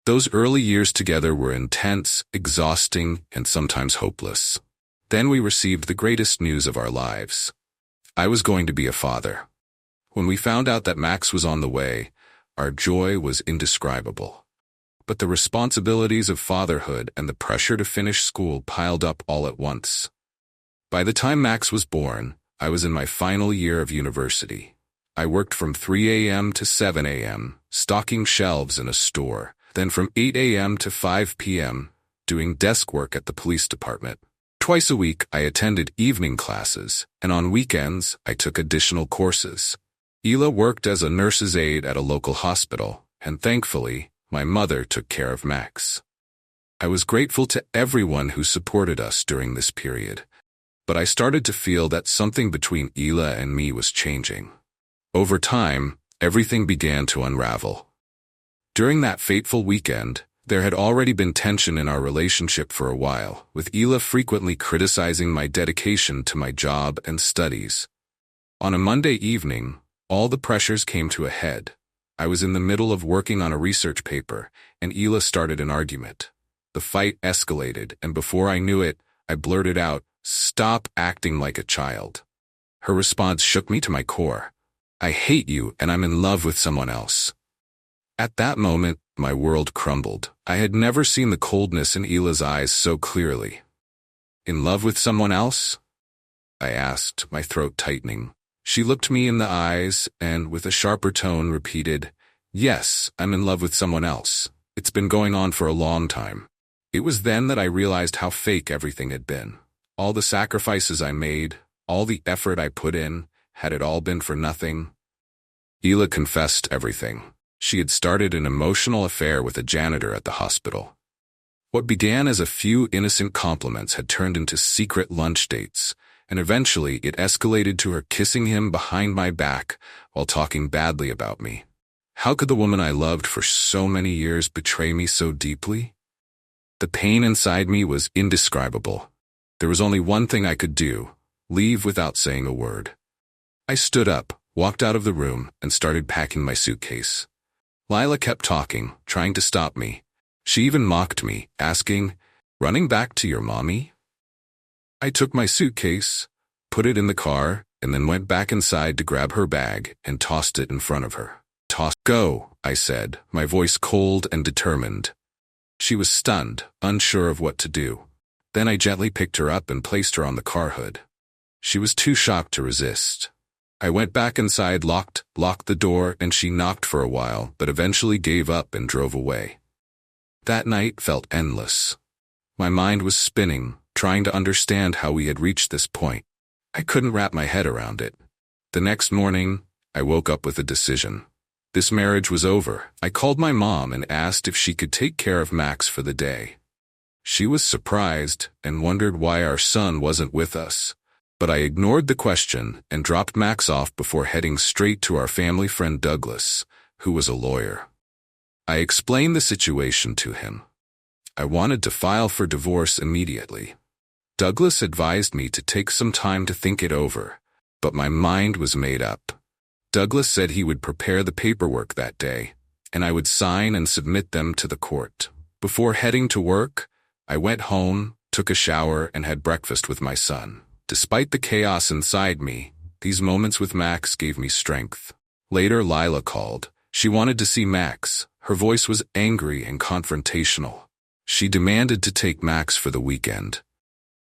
Those early years together were intense, exhausting, and sometimes hopeless. Then we received the greatest news of our lives. I was going to be a father. When we found out that Max was on the way, our joy was indescribable. But the responsibilities of fatherhood and the pressure to finish school piled up all at once. By the time Max was born, I was in my final year of university. I worked from 3 a.m. to 7 a.m., stocking shelves in a store, then from 8 a.m. to 5 p.m., doing desk work at the police department. Twice a week, I attended evening classes, and on weekends, I took additional courses. Ela worked as a nurse's aide at a local hospital, and thankfully, my mother took care of Max. I was grateful to everyone who supported us during this period, but I started to feel that something between Ela and me was changing. Over time, everything began to unravel. During that fateful weekend, there had already been tension in our relationship for a while, with Ela frequently criticizing my dedication to my job and studies. On a Monday evening, all the pressures came to a head. I was in the middle of working on a research paper, and Ela started an argument. The fight escalated, and before I knew it, I blurted out, "Stop acting like a child." Her response shook me to my core. "I hate you, and I'm in love with someone else." At that moment, my world crumbled. I had never seen the coldness in Ela's eyes so clearly. "In love with someone else?" I asked, my throat tightening. She looked me in the eyes and, with a sharper tone, repeated, "Yes, I'm in love with someone else. It's been going on for a long time." It was then that I realized how fake everything had been. All the sacrifices I made, all the effort I put in, had it all been for nothing? Ela confessed everything. She had started an emotional affair with a janitor at the hospital. What began as a few innocent compliments had turned into secret lunch dates, and eventually it escalated to her kissing him behind my back while talking badly about me. How could the woman I loved for so many years betray me so deeply? The pain inside me was indescribable. There was only one thing I could do: leave without saying a word. I stood up, walked out of the room, and started packing my suitcase. Lila kept talking, trying to stop me. She even mocked me, asking, "Running back to your mommy?" I took my suitcase, put it in the car, and then went back inside to grab her bag and tossed it in front of her. "Go," I said, my voice cold and determined. She was stunned, unsure of what to do. Then I gently picked her up and placed her on the car hood. She was too shocked to resist. I went back inside, locked the door, and she knocked for a while, but eventually gave up and drove away. That night felt endless. My mind was spinning, trying to understand how we had reached this point. I couldn't wrap my head around it. The next morning, I woke up with a decision. This marriage was over. I called my mom and asked if she could take care of Max for the day. She was surprised and wondered why our son wasn't with us. But I ignored the question and dropped Max off before heading straight to our family friend Douglas, who was a lawyer. I explained the situation to him. I wanted to file for divorce immediately. Douglas advised me to take some time to think it over, but my mind was made up. Douglas said he would prepare the paperwork that day, and I would sign and submit them to the court. Before heading to work, I went home, took a shower, and had breakfast with my son. Despite the chaos inside me, these moments with Max gave me strength. Later, Lila called. She wanted to see Max. Her voice was angry and confrontational. She demanded to take Max for the weekend.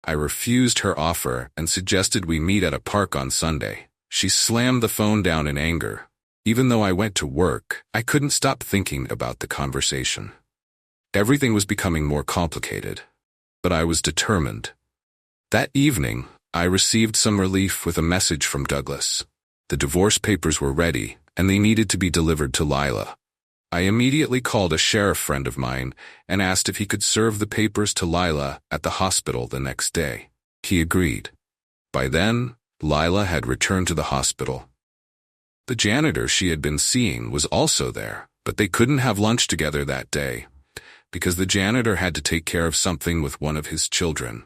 I refused her offer and suggested we meet at a park on Sunday. She slammed the phone down in anger. Even though I went to work, I couldn't stop thinking about the conversation. Everything was becoming more complicated, but I was determined. That evening, I received some relief with a message from Douglas. The divorce papers were ready, and they needed to be delivered to Lila. I immediately called a sheriff friend of mine and asked if he could serve the papers to Lila at the hospital the next day. He agreed. By then, Lila had returned to the hospital. The janitor she had been seeing was also there, but they couldn't have lunch together that day, because the janitor had to take care of something with one of his children.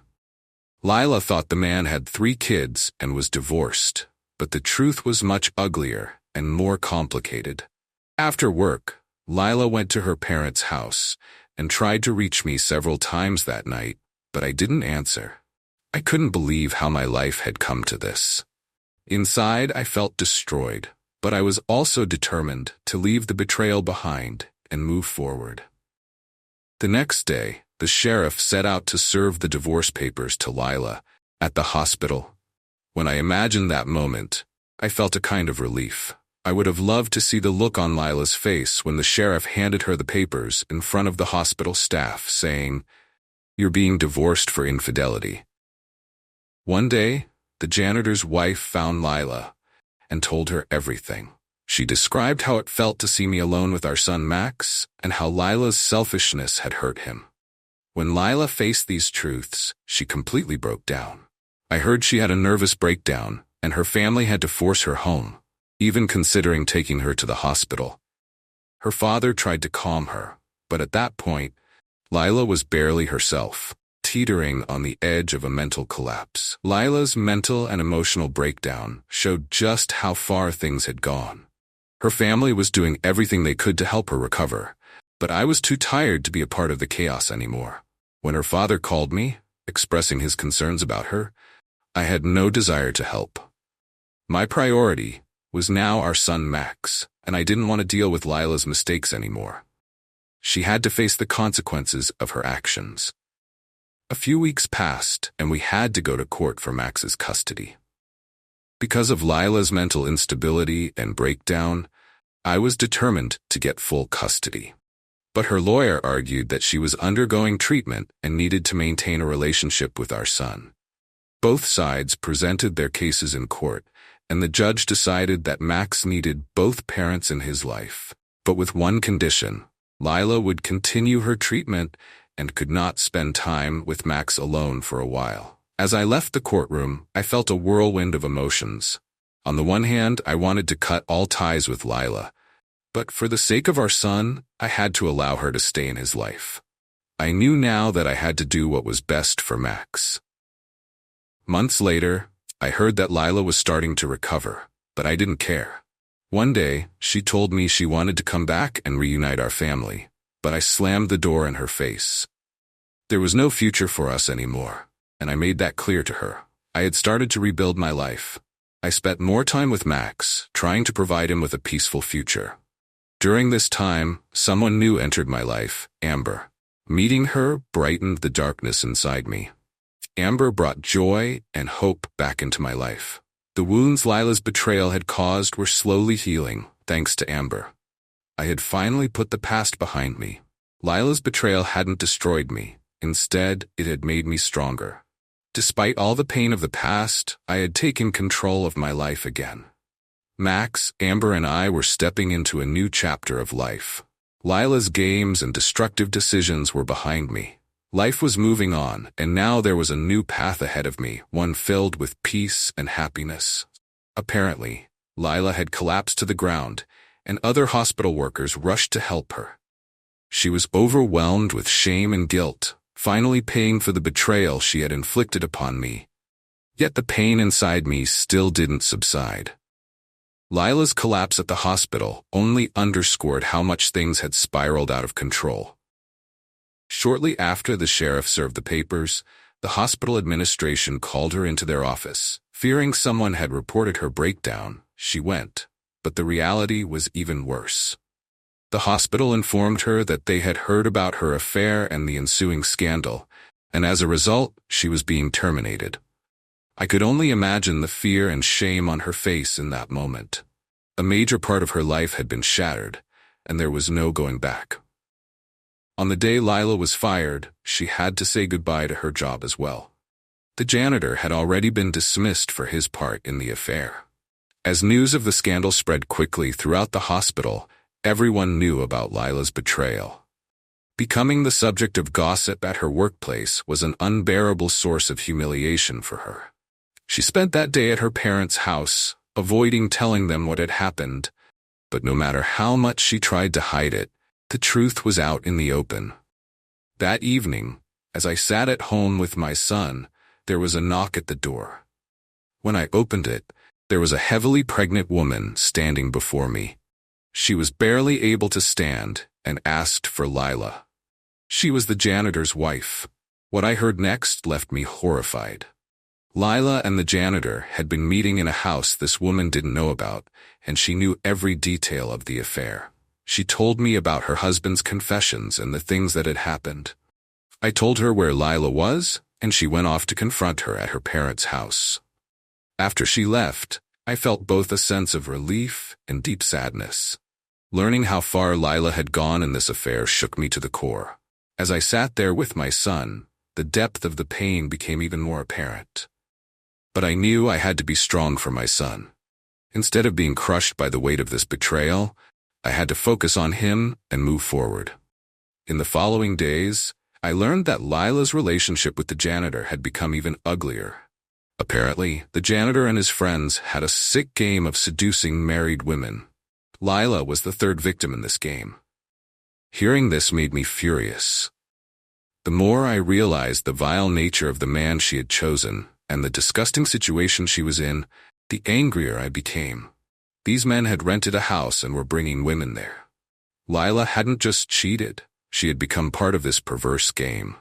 Lila thought the man had 3 kids and was divorced, but the truth was much uglier and more complicated. After work, Lila went to her parents' house and tried to reach me several times that night, but I didn't answer. I couldn't believe how my life had come to this. Inside, I felt destroyed, but I was also determined to leave the betrayal behind and move forward. The next day, the sheriff set out to serve the divorce papers to Lila at the hospital. When I imagined that moment, I felt a kind of relief. I would have loved to see the look on Lila's face when the sheriff handed her the papers in front of the hospital staff, saying, "You're being divorced for infidelity." One day, the janitor's wife found Lila and told her everything. She described how it felt to see me alone with our son Max and how Lila's selfishness had hurt him. When Lila faced these truths, she completely broke down. I heard she had a nervous breakdown and her family had to force her home, even considering taking her to the hospital. Her father tried to calm her, but at that point, Lila was barely herself, teetering on the edge of a mental collapse. Lila's mental and emotional breakdown showed just how far things had gone. Her family was doing everything they could to help her recover, but I was too tired to be a part of the chaos anymore. When her father called me, expressing his concerns about her, I had no desire to help. My priority was now our son Max, and I didn't want to deal with Lila's mistakes anymore. She had to face the consequences of her actions. A few weeks passed, and we had to go to court for Max's custody. Because of Lila's mental instability and breakdown, I was determined to get full custody. But her lawyer argued that she was undergoing treatment and needed to maintain a relationship with our son. Both sides presented their cases in court, and the judge decided that Max needed both parents in his life, but with one condition: Lila would continue her treatment and could not spend time with Max alone for a while. As I left the courtroom, I felt a whirlwind of emotions. On the one hand, I wanted to cut all ties with Lila, but for the sake of our son, I had to allow her to stay in his life. I knew now that I had to do what was best for Max. Months later, I heard that Lila was starting to recover, but I didn't care. One day, she told me she wanted to come back and reunite our family, but I slammed the door in her face. There was no future for us anymore, and I made that clear to her. I had started to rebuild my life. I spent more time with Max, trying to provide him with a peaceful future. During this time, someone new entered my life, Amber. Meeting her brightened the darkness inside me. Amber brought joy and hope back into my life. The wounds Lila's betrayal had caused were slowly healing, thanks to Amber. I had finally put the past behind me. Lila's betrayal hadn't destroyed me. Instead, it had made me stronger. Despite all the pain of the past, I had taken control of my life again. Max, Amber, and I were stepping into a new chapter of life. Lila's games and destructive decisions were behind me. Life was moving on, and now there was a new path ahead of me, one filled with peace and happiness. Apparently, Lila had collapsed to the ground, and other hospital workers rushed to help her. She was overwhelmed with shame and guilt, finally paying for the betrayal she had inflicted upon me. Yet the pain inside me still didn't subside. Lila's collapse at the hospital only underscored how much things had spiraled out of control. Shortly after the sheriff served the papers, the hospital administration called her into their office. Fearing someone had reported her breakdown, she went, but the reality was even worse. The hospital informed her that they had heard about her affair and the ensuing scandal, and as a result, she was being terminated. I could only imagine the fear and shame on her face in that moment. A major part of her life had been shattered, and there was no going back. On the day Lila was fired, she had to say goodbye to her job as well. The janitor had already been dismissed for his part in the affair. As news of the scandal spread quickly throughout the hospital, everyone knew about Lila's betrayal. Becoming the subject of gossip at her workplace was an unbearable source of humiliation for her. She spent that day at her parents' house, avoiding telling them what had happened, but no matter how much she tried to hide it, the truth was out in the open. That evening, as I sat at home with my son, there was a knock at the door. When I opened it, there was a heavily pregnant woman standing before me. She was barely able to stand and asked for Lila. She was the janitor's wife. What I heard next left me horrified. Lila and the janitor had been meeting in a house this woman didn't know about, and she knew every detail of the affair. She told me about her husband's confessions and the things that had happened. I told her where Lila was, and she went off to confront her at her parents' house. After she left, I felt both a sense of relief and deep sadness. Learning how far Lila had gone in this affair shook me to the core. As I sat there with my son, the depth of the pain became even more apparent. But I knew I had to be strong for my son. Instead of being crushed by the weight of this betrayal, I had to focus on him and move forward. In the following days, I learned that Lila's relationship with the janitor had become even uglier. Apparently, the janitor and his friends had a sick game of seducing married women. Lila was the third victim in this game. Hearing this made me furious. The more I realized the vile nature of the man she had chosen and the disgusting situation she was in, the angrier I became. These men had rented a house and were bringing women there. Lila hadn't just cheated, she had become part of this perverse game.